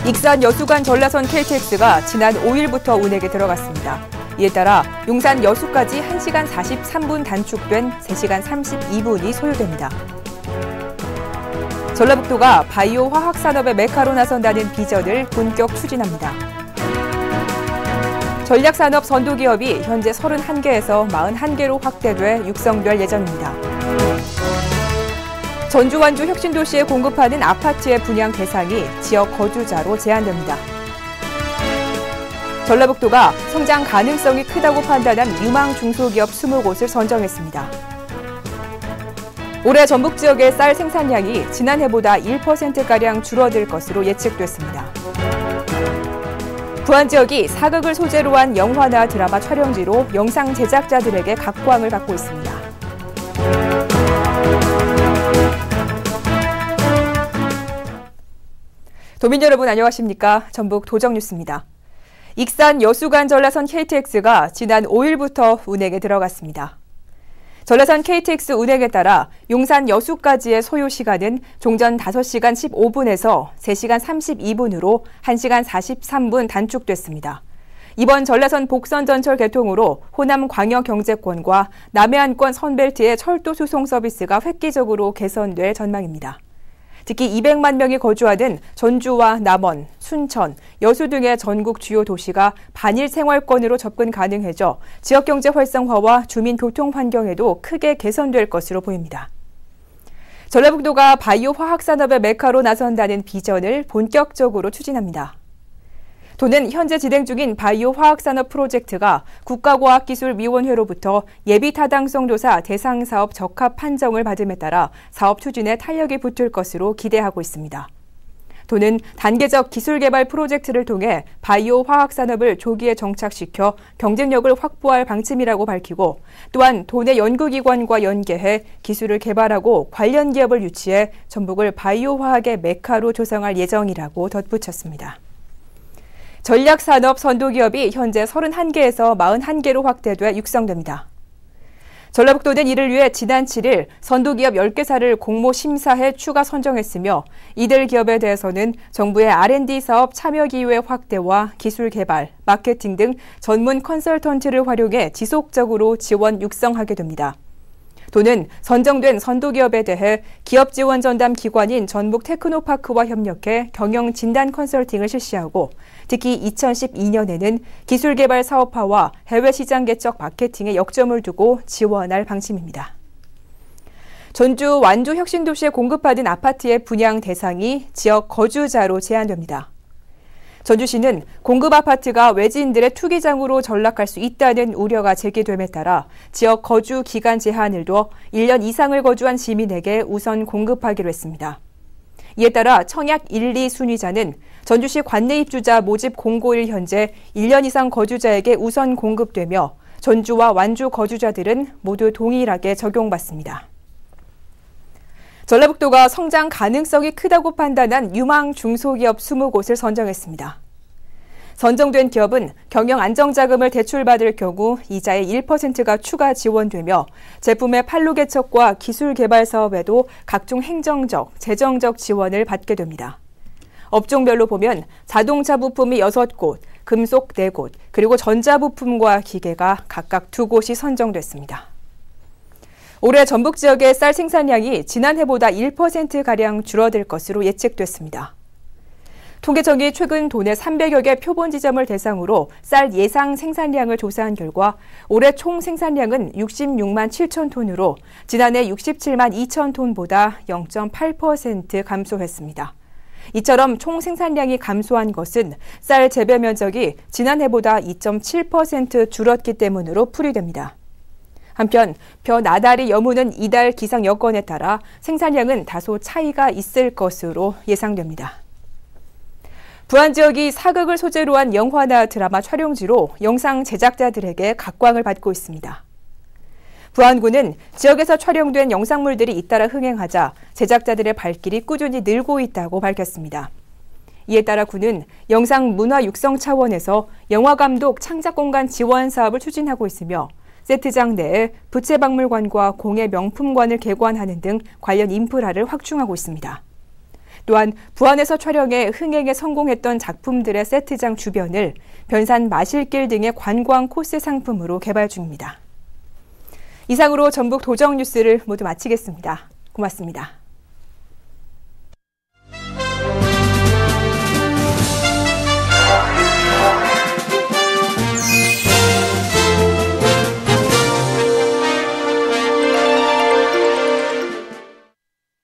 익산 여수간 전라선 KTX가 지난 5일부터 운행에 들어갔습니다. 이에 따라 용산 여수까지 1시간 43분 단축된 3시간 32분이 소요됩니다. 전라북도가 바이오 화학산업의 메카로 나선다는 비전을 본격 추진합니다. 전략산업 선도기업이 현재 31개에서 41개로 확대돼 육성될 예정입니다. 전주 완주 혁신도시에 공급하는 아파트의 분양 대상이 지역 거주자로 제한됩니다. 전라북도가 성장 가능성이 크다고 판단한 유망 중소기업 20곳을 선정했습니다. 올해 전북 지역의 쌀 생산량이 지난해보다 1%가량 줄어들 것으로 예측됐습니다. 부안 지역이 사극을 소재로 한 영화나 드라마 촬영지로 영상 제작자들에게 각광을 받고 있습니다. 도민 여러분 안녕하십니까? 전북 도정뉴스입니다. 익산 여수간 전라선 KTX가 지난 5일부터 운행에 들어갔습니다. 전라선 KTX 운행에 따라 용산 여수까지의 소요 시간은 종전 5시간 15분에서 3시간 32분으로 1시간 43분 단축됐습니다. 이번 전라선 복선 전철 개통으로 호남 광역 경제권과 남해안권 선벨트의 철도 수송 서비스가 획기적으로 개선될 전망입니다. 특히 200만 명이 거주하는 전주와 남원, 순천, 여수 등의 전국 주요 도시가 반일 생활권으로 접근 가능해져 지역경제 활성화와 주민 교통 환경에도 크게 개선될 것으로 보입니다. 전라북도가 바이오 화학산업의 메카로 나선다는 비전을 본격적으로 추진합니다. 도는 현재 진행 중인 바이오 화학산업 프로젝트가 국가과학기술위원회로부터 예비타당성조사 대상사업 적합 판정을 받음에 따라 사업 추진에 탄력이 붙을 것으로 기대하고 있습니다. 도는 단계적 기술개발 프로젝트를 통해 바이오 화학산업을 조기에 정착시켜 경쟁력을 확보할 방침이라고 밝히고 또한 도내 연구기관과 연계해 기술을 개발하고 관련 기업을 유치해 전북을 바이오 화학의 메카로 조성할 예정이라고 덧붙였습니다. 전략산업 선도기업이 현재 31개에서 41개로 확대돼 육성됩니다. 전라북도는 이를 위해 지난 7일 선도기업 10개사를 공모 심사해 추가 선정했으며 이들 기업에 대해서는 정부의 R&D 사업 참여 기회 확대와 기술 개발, 마케팅 등 전문 컨설턴트를 활용해 지속적으로 지원 육성하게 됩니다. 도는 선정된 선도기업에 대해 기업 지원 전담 기관인 전북 테크노파크와 협력해 경영 진단 컨설팅을 실시하고 특히 2012년에는 기술개발 사업화와 해외 시장 개척 마케팅에 역점을 두고 지원할 방침입니다. 전주 완주 혁신도시에 공급받은 아파트의 분양 대상이 지역 거주자로 제한됩니다. 전주시는 공급 아파트가 외지인들의 투기장으로 전락할 수 있다는 우려가 제기됨에 따라 지역 거주 기간 제한을 둬 1년 이상을 거주한 시민에게 우선 공급하기로 했습니다. 이에 따라 청약 1, 2 순위자는 전주시 관내 입주자 모집 공고일 현재 1년 이상 거주자에게 우선 공급되며 전주와 완주 거주자들은 모두 동일하게 적용받습니다. 전라북도가 성장 가능성이 크다고 판단한 유망 중소기업 20곳을 선정했습니다. 선정된 기업은 경영 안정자금을 대출받을 경우 이자의 1%가 추가 지원되며 제품의 판로 개척과 기술 개발 사업에도 각종 행정적, 재정적 지원을 받게 됩니다. 업종별로 보면 자동차 부품이 6곳, 금속 4곳, 그리고 전자부품과 기계가 각각 2곳이 선정됐습니다. 올해 전북 지역의 쌀 생산량이 지난해보다 1%가량 줄어들 것으로 예측됐습니다. 통계청이 최근 도내 300여 개 표본 지점을 대상으로 쌀 예상 생산량을 조사한 결과 올해 총 생산량은 66만 7천 톤으로 지난해 67만 2천 톤보다 0.8% 감소했습니다. 이처럼 총 생산량이 감소한 것은 쌀 재배 면적이 지난해보다 2.7% 줄었기 때문으로 풀이됩니다. 한편 벼나다리 여무는 이달 기상 여건에 따라 생산량은 다소 차이가 있을 것으로 예상됩니다. 부안 지역이 사극을 소재로 한 영화나 드라마 촬영지로 영상 제작자들에게 각광을 받고 있습니다. 부안군은 지역에서 촬영된 영상물들이 잇따라 흥행하자 제작자들의 발길이 꾸준히 늘고 있다고 밝혔습니다. 이에 따라 군은 영상 문화 육성 차원에서 영화감독 창작공간 지원 사업을 추진하고 있으며 세트장 내에 부채박물관과 공예 명품관을 개관하는 등 관련 인프라를 확충하고 있습니다. 또한 부안에서 촬영해 흥행에 성공했던 작품들의 세트장 주변을 변산 마실길 등의 관광 코스 상품으로 개발 중입니다. 이상으로 전북 도정 뉴스를 모두 마치겠습니다. 고맙습니다.